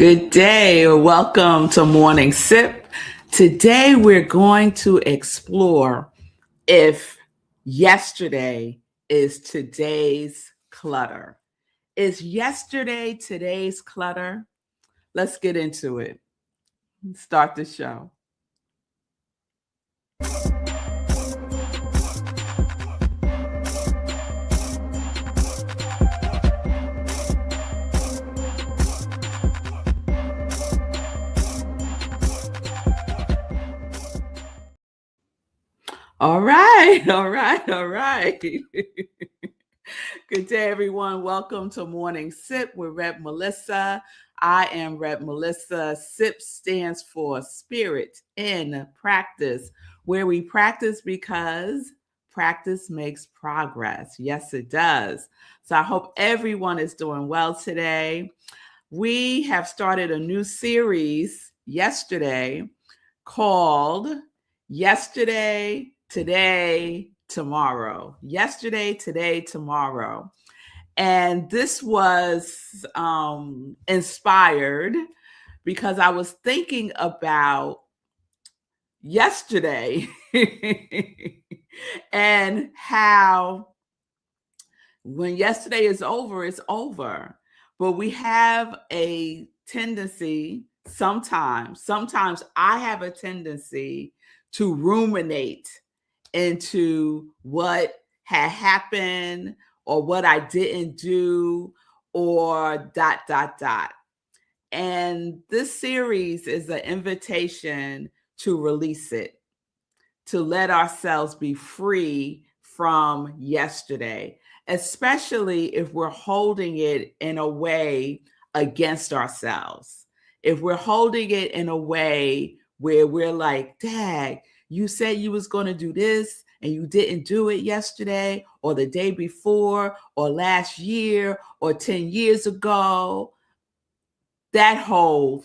Good day. Welcome to Morning Sip. Today we're going to explore if yesterday is today's clutter. Is yesterday today's clutter? Let's get into it. Start the show. All right. Good day, everyone. Welcome to Morning Sip with Rep Melissa. I am Rep Melissa. SIP stands for Spirit in Practice, where we practice because practice makes progress. Yes, it does. So I hope everyone is doing well today. We have started a new series yesterday called Yesterday, Today, Tomorrow. Yesterday, Today, Tomorrow. And this was inspired because I was thinking about yesterday and how when yesterday is over, it's over. But we have a tendency sometimes I have a tendency to ruminate into what had happened or what I didn't do or ... And this series is an invitation to release it, to let ourselves be free from yesterday, especially if we're holding it in a way against ourselves. If we're holding it in a way where we're like, Dad, you said you was going to do this and you didn't do it yesterday or the day before or last year or 10 years ago. That whole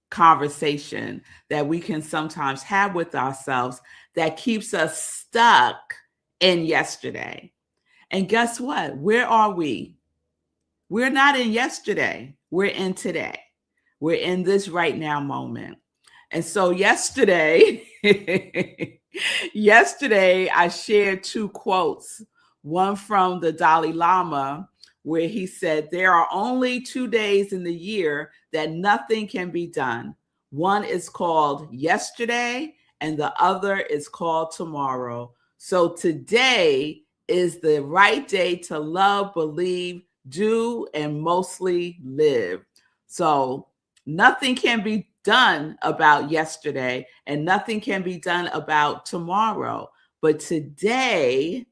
conversation that we can sometimes have with ourselves that keeps us stuck in yesterday. And guess what? Where are we? We're not in yesterday. We're in today. We're in this right now moment. And so yesterday, I shared two quotes, one from the Dalai Lama, where he said, there are only 2 days in the year that nothing can be done. One is called yesterday and the other is called tomorrow. So today is the right day to love, believe, do, and mostly live. So nothing can be done about yesterday and nothing can be done about tomorrow. But today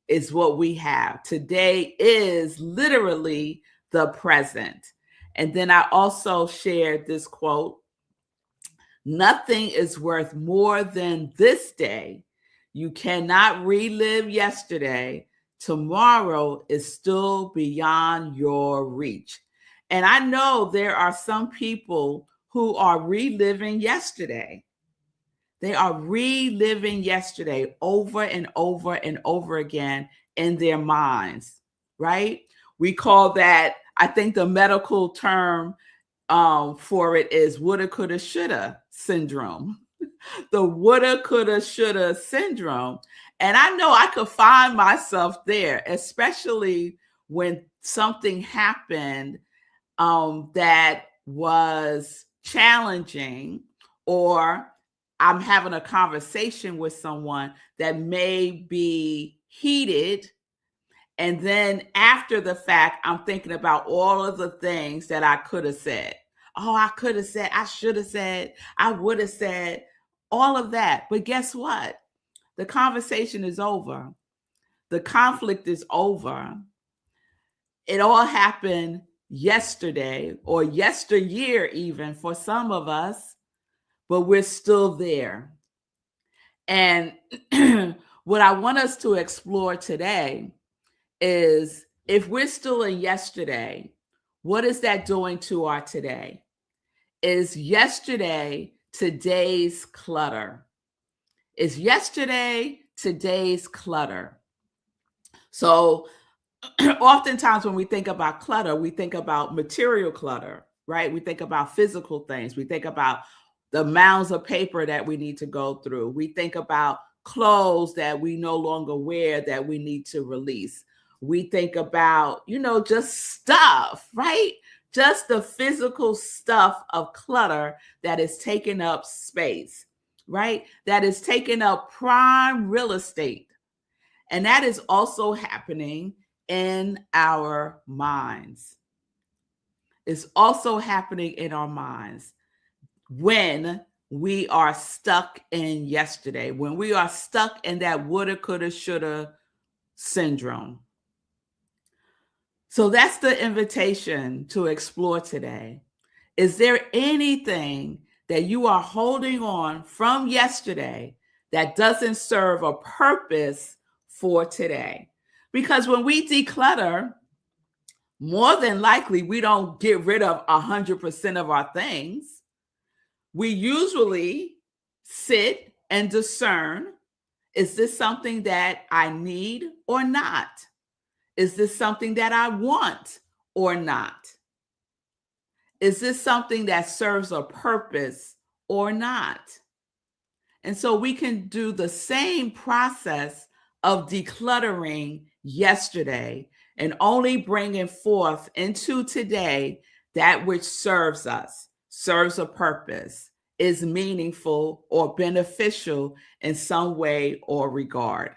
is what we have. Today is literally the present. And then I also shared this quote, nothing is worth more than this day. You cannot relive yesterday. Tomorrow is still beyond your reach. And I know there are some people who are reliving yesterday. They are reliving yesterday over and over and over again in their minds, right? We call that, I think the medical term for it is woulda, coulda, shoulda syndrome. The woulda, coulda, shoulda syndrome. And I know I could find myself there, especially when something happened that was challenging, or I'm having a conversation with someone that may be heated. And then after the fact, I'm thinking about all of the things that I could have said. Oh, I could have said, I should have said, I would have said, all of that. But guess what? The conversation is over. The conflict is over. It all happened yesterday or yesteryear, even for some of us, but we're still there. And what I want us to explore today is, if we're still in yesterday, what is that doing to our today? Is yesterday today's clutter? Is yesterday today's clutter? So oftentimes when we think about clutter, we think about material clutter, right? We think about physical things. We think about the mounds of paper that we need to go through. We think about clothes that we no longer wear that we need to release. We think about, just stuff, right? Just the physical stuff of clutter that is taking up space, right? That is taking up prime real estate. And that is also happening in our minds. It's also happening in our minds when we are stuck in yesterday, when we are stuck in that woulda, coulda, shoulda syndrome. So that's the invitation to explore today. Is there anything that you are holding on from yesterday that doesn't serve a purpose for today? Because when we declutter, more than likely, we don't get rid of 100% of our things. We usually sit and discern, is this something that I need or not? Is this something that I want or not? Is this something that serves a purpose or not? And so we can do the same process of decluttering yesterday and only bringing forth into today that which serves us, serves a purpose, is meaningful or beneficial in some way or regard.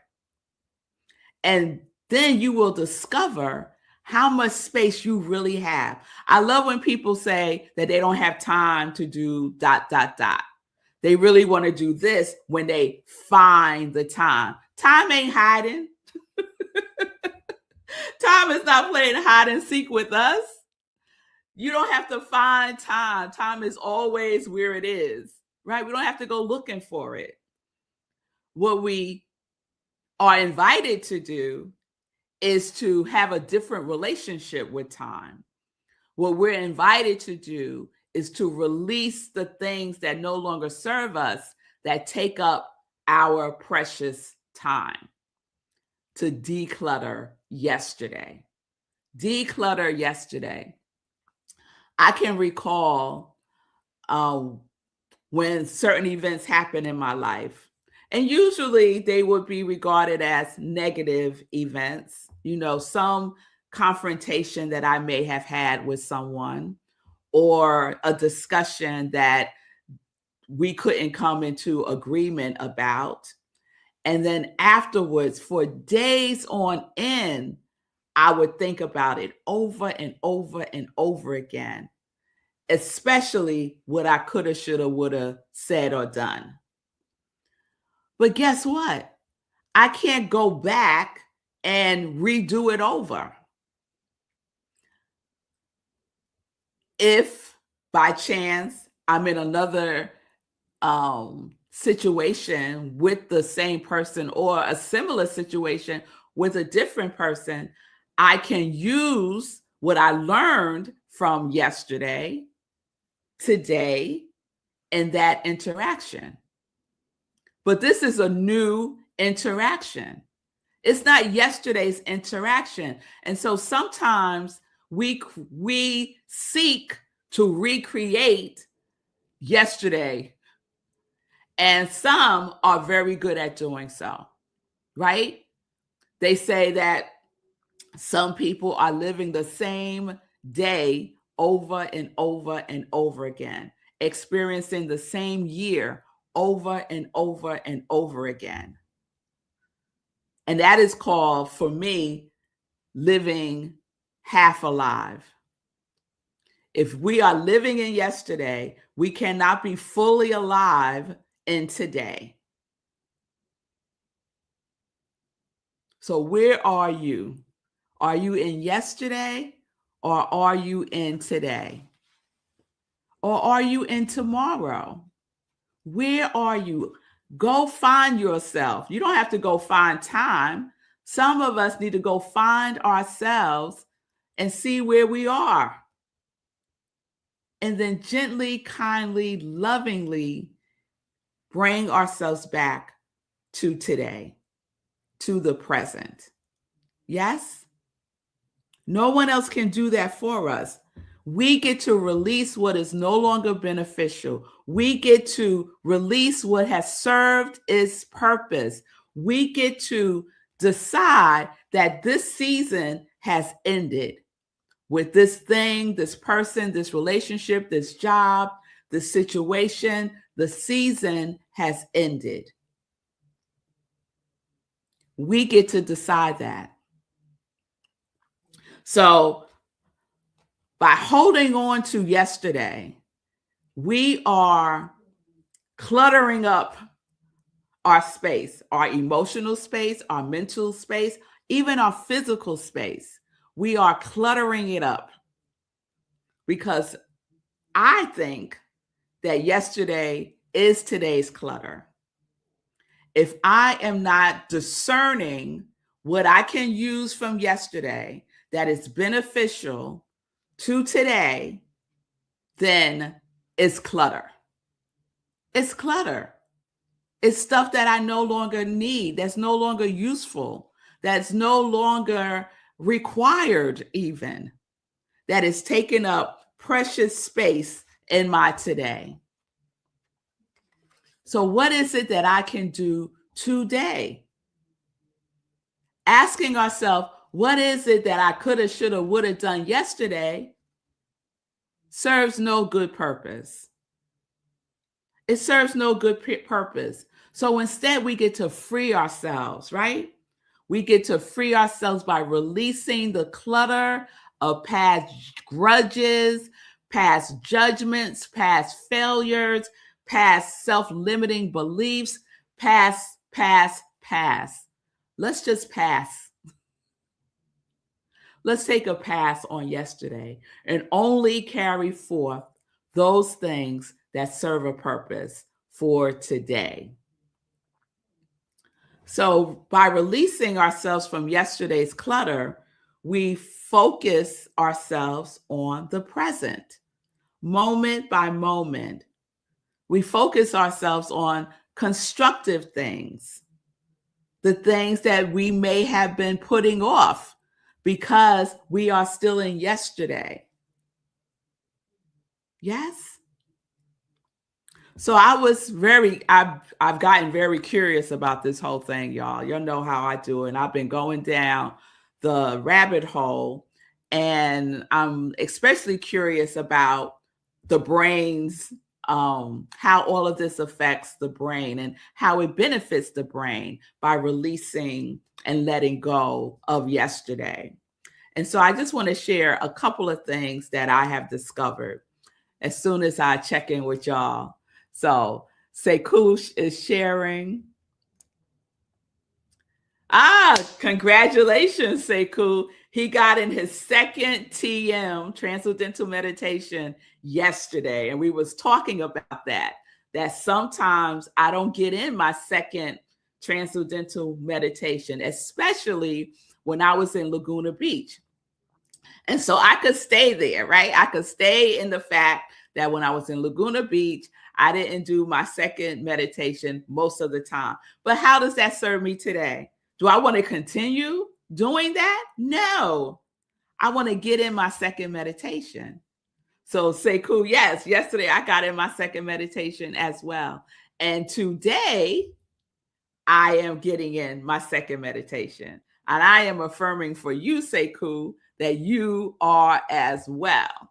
And then you will discover how much space you really have. I love when people say that they don't have time to do ... They really want to do this when they find the time. Time ain't hiding. Time is not playing hide and seek with us. You don't have to find time. Time is always where it is, right? We don't have to go looking for it. What we are invited to do is to have a different relationship with time. What we're invited to do is to release the things that no longer serve us, that take up our precious time. To declutter yesterday. Declutter yesterday. I can recall when certain events happen in my life, and usually they would be regarded as negative events, some confrontation that I may have had with someone, or a discussion that we couldn't come into agreement about. And then afterwards, for days on end, I would think about it over and over and over again, especially what I coulda, shoulda, woulda said or done. But guess what? I can't go back and redo it over. If by chance I'm in another situation with the same person, or a similar situation with a different person, I can use what I learned from yesterday, today, in that interaction. But this is a new interaction. It's not yesterday's interaction. And so sometimes we seek to recreate yesterday, and some are very good at doing so, right? They say that some people are living the same day over and over and over again, experiencing the same year over and over and over again. And that is called, for me, living half alive. If we are living in yesterday, we cannot be fully alive in today. So where are you? Are you in yesterday, or are you in today? Or are you in tomorrow? Where are you? Go find yourself. You don't have to go find time. Some of us need to go find ourselves and see where we are. And then gently, kindly, lovingly bring ourselves back to today, to the present. Yes? No one else can do that for us. We get to release what is no longer beneficial. We get to release what has served its purpose. We get to decide that this season has ended with this thing, this person, this relationship, this job, this situation. The season has ended. We get to decide that. So by holding on to yesterday, we are cluttering up our space, our emotional space, our mental space, even our physical space. We are cluttering it up because I think that yesterday is today's clutter. If I am not discerning what I can use from yesterday that is beneficial to today, then it's clutter. It's clutter. It's stuff that I no longer need, that's no longer useful, that's no longer required even, that is taking up precious space in my today. So what is it that I can do today? Asking ourselves, what is it that I could have, should have, would have done yesterday serves no good purpose. It serves no good purpose. So instead, we get to free ourselves, right? We get to free ourselves by releasing the clutter of past grudges, past judgments, past failures, past self-limiting beliefs, past. Let's just pass. Let's take a pass on yesterday and only carry forth those things that serve a purpose for today. So by releasing ourselves from yesterday's clutter, we focus ourselves on the present, moment by moment. We focus ourselves on constructive things, the things that we may have been putting off because we are still in yesterday. Yes? So I've gotten very curious about this whole thing, y'all. Y'all know how I do it. And I've been going down the rabbit hole, and I'm especially curious about the brain's, how all of this affects the brain and how it benefits the brain by releasing and letting go of yesterday. And so I just want to share a couple of things that I have discovered as soon as I check in with y'all. So Sekush is sharing. Congratulations, Seku. He got in his second TM, Transcendental Meditation, yesterday. And we was talking about that sometimes I don't get in my second Transcendental Meditation, especially when I was in Laguna Beach. And so I could stay there, right? I could stay in the fact that when I was in Laguna Beach, I didn't do my second meditation most of the time. But how does that serve me today? Do I want to continue doing that? No. I want to get in my second meditation. So Seku, yes, yesterday I got in my second meditation as well. And today I am getting in my second meditation. And I am affirming for you, Seku, that you are as well.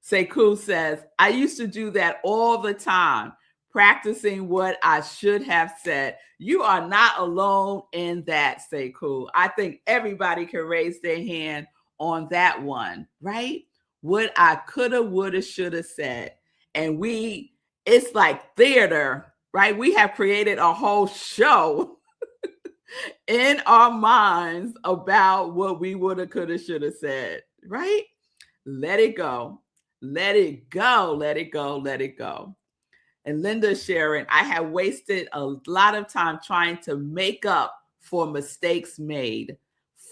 Seku says, I used to do that all the time, practicing what I should have said. You are not alone in that, Seku. I think everybody can raise their hand on that one, right? What I coulda, woulda, shoulda said. And it's like theater, right? We have created a whole show in our minds about what we woulda, coulda, shoulda said, right? Let it go. Let it go. Let it go. Let it go. And Linda sharing, I have wasted a lot of time trying to make up for mistakes made.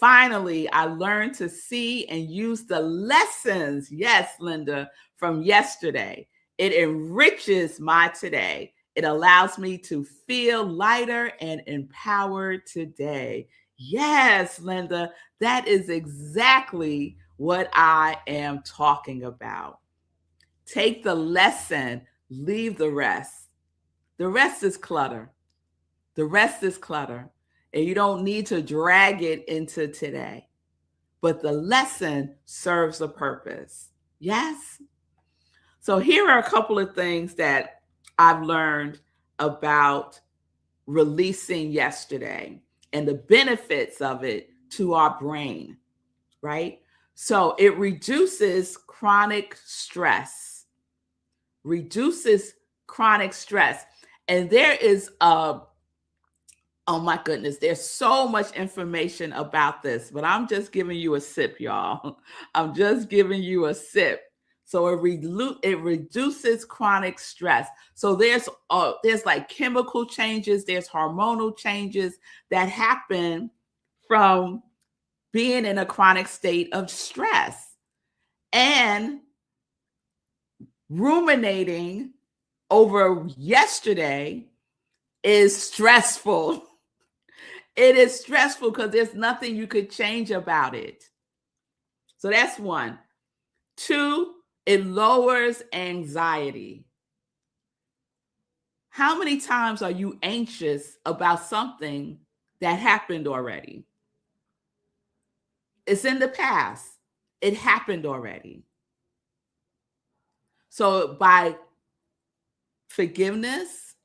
Finally, I learned to see and use the lessons, yes, Linda, from yesterday. It enriches my today. It allows me to feel lighter and empowered today. Yes, Linda, that is exactly what I am talking about. Take the lesson, leave the rest. The rest is clutter. The rest is clutter. And you don't need to drag it into today. But the lesson serves a purpose. Yes? So here are a couple of things that I've learned about releasing yesterday and the benefits of it to our brain, right? So it reduces chronic stress, reduces chronic stress. And there is oh my goodness, there's so much information about this, but I'm just giving you a sip, y'all. I'm just giving you a sip. So it reduces chronic stress. So there's like chemical changes, there's hormonal changes that happen from being in a chronic state of stress. And ruminating over yesterday is stressful. It is stressful because there's nothing you could change about it. So that's one. Two, it lowers anxiety. How many times are you anxious about something that happened already? It's in the past. It happened already. So by forgiveness,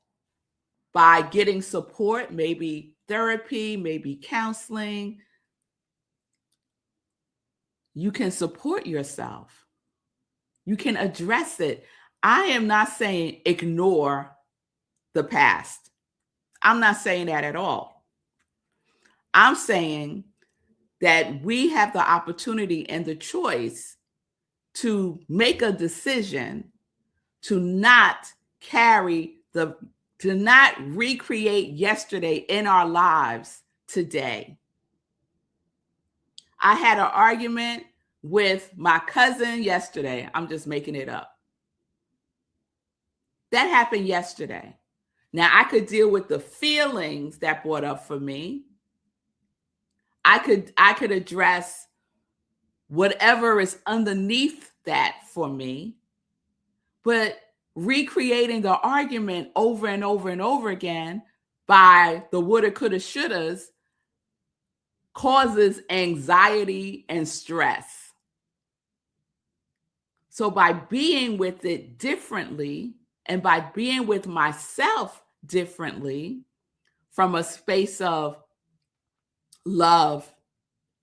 by getting support, maybe therapy, maybe counseling, you can support yourself. You can address it. I am not saying ignore the past. I'm not saying that at all. I'm saying that we have the opportunity and the choice to make a decision to not recreate yesterday in our lives today. I had an argument with my cousin yesterday. I'm just making it up. That happened yesterday. Now I could deal with the feelings that brought up for me. I could address whatever is underneath that for me. But recreating the argument over and over and over again by the woulda, coulda, shouldas causes anxiety and stress. So by being with it differently and by being with myself differently from a space of love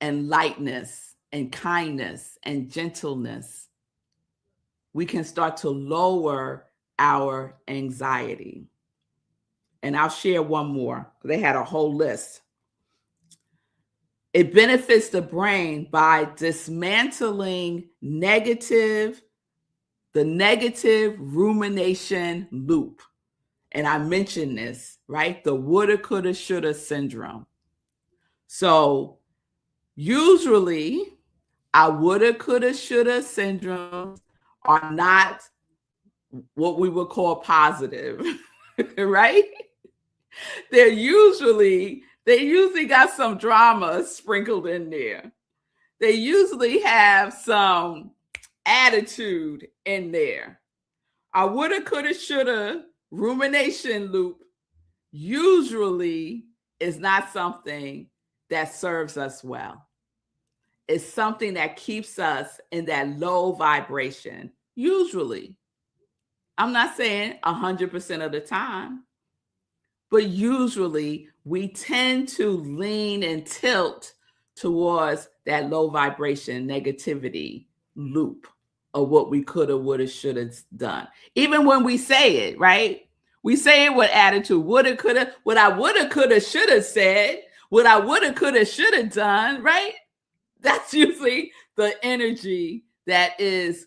and lightness and kindness and gentleness, we can start to lower our anxiety. And I'll share one more. They had a whole list. It benefits the brain by dismantling the negative rumination loop. And I mentioned this, right? The woulda, coulda, shoulda syndrome. So usually our woulda, coulda, shoulda syndromes are not what we would call positive, right? They usually got some drama sprinkled in there. They usually have some attitude in there. Our woulda, coulda, shoulda rumination loop usually is not something that serves us well. It's something that keeps us in that low vibration, usually. I'm not saying 100% of the time, but usually we tend to lean and tilt towards that low vibration negativity loop of what we coulda, woulda, shoulda done. Even when we say it, right? We say it with attitude, woulda, coulda, what I woulda, coulda, shoulda said, what I woulda, coulda, shoulda done, right? That's usually the energy that is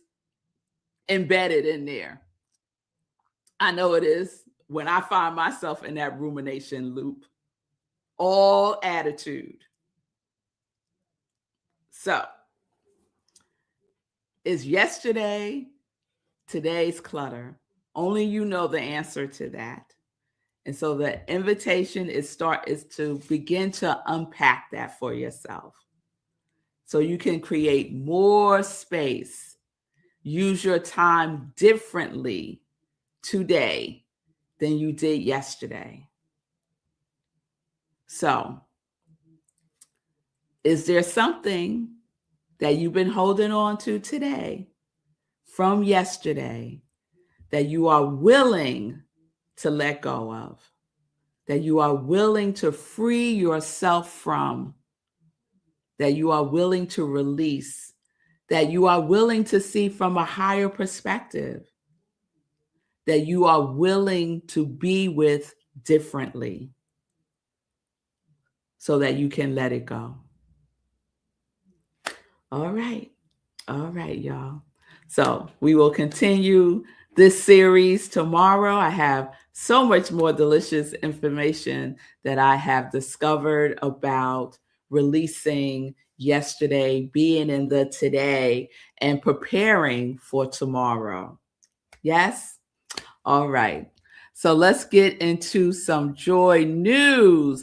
embedded in there. I know it is when I find myself in that rumination loop, all attitude. So, is yesterday today's clutter? Only you know the answer to that. And so the invitation is to begin to unpack that for yourself. so you can create more space. Use your time differently today than you did yesterday. So, is there something that you've been holding on to today from yesterday that you are willing to let go of, that you are willing to free yourself from, that you are willing to release, that you are willing to see from a higher perspective, that you are willing to be with differently so that you can let it go? All right, y'all. So we will continue this series tomorrow. I have so much more delicious information that I have discovered about releasing yesterday, being in the today, and preparing for tomorrow. Yes? All right. So let's get into some joy news.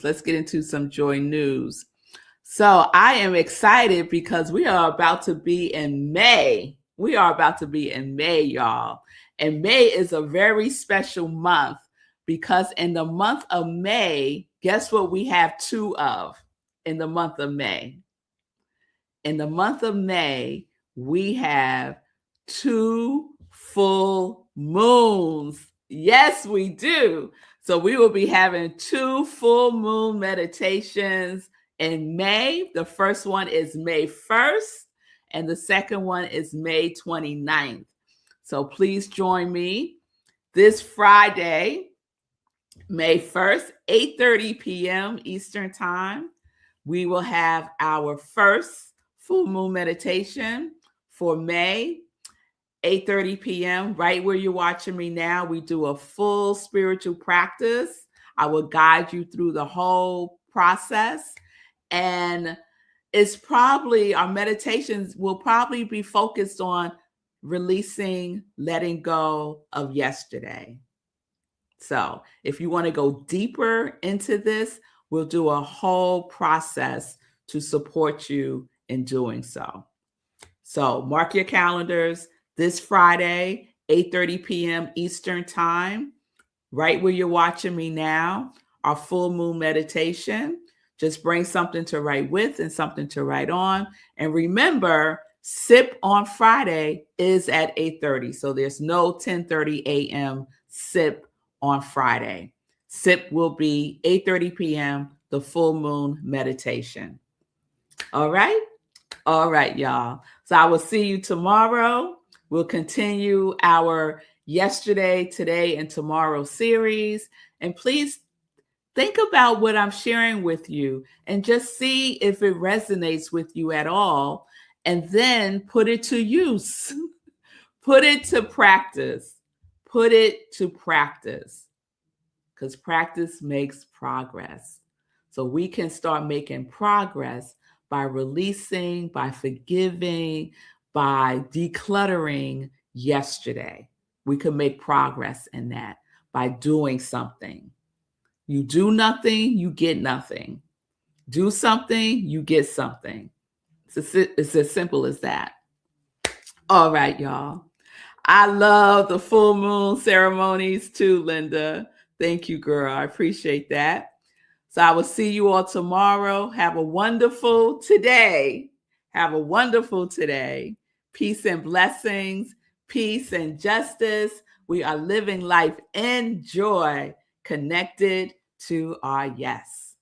So I am excited because we are about to be in May. Y'all. And May is a very special month because in the month of May, guess what we have two of in the month of May? In the month of May, we have two full moons. Yes, we do. So we will be having two full moon meditations in May. The first one is May 1st, and the second one is May 29th. So please join me this Friday, May 1st, 8:30 p.m. Eastern Time. We will have our first full moon meditation for May, 8:30 p.m. Right where you're watching me now. We do a full spiritual practice. I will guide you through the whole process. And our meditations will probably be focused on releasing, letting go of yesterday. So if you want to go deeper into this, we'll do a whole process to support you in doing so. So mark your calendars this Friday, 8:30 p.m. Eastern Time, right where you're watching me now, our full moon meditation. Just bring something to write with and something to write on. And remember, SIP on Friday is at 8:30. So there's no 10:30 a.m. SIP on Friday. SIP will be 8:30 p.m., the full moon meditation. All right, y'all. So I will see you tomorrow. We'll continue our yesterday, today, and tomorrow series. And please think about what I'm sharing with you and just see if it resonates with you at all. And then put it to use. Put it to practice. Because practice makes progress. So we can start making progress by releasing, by forgiving, by decluttering yesterday. We can make progress in that by doing something. You do nothing, you get nothing. Do something, you get something. It's as simple as that. All right, y'all. I love the full moon ceremonies too, Linda. Thank you, girl. I appreciate that. So I will see you all tomorrow. Have a wonderful today. Peace and blessings, peace and justice. We are living life in joy, connected to our yes.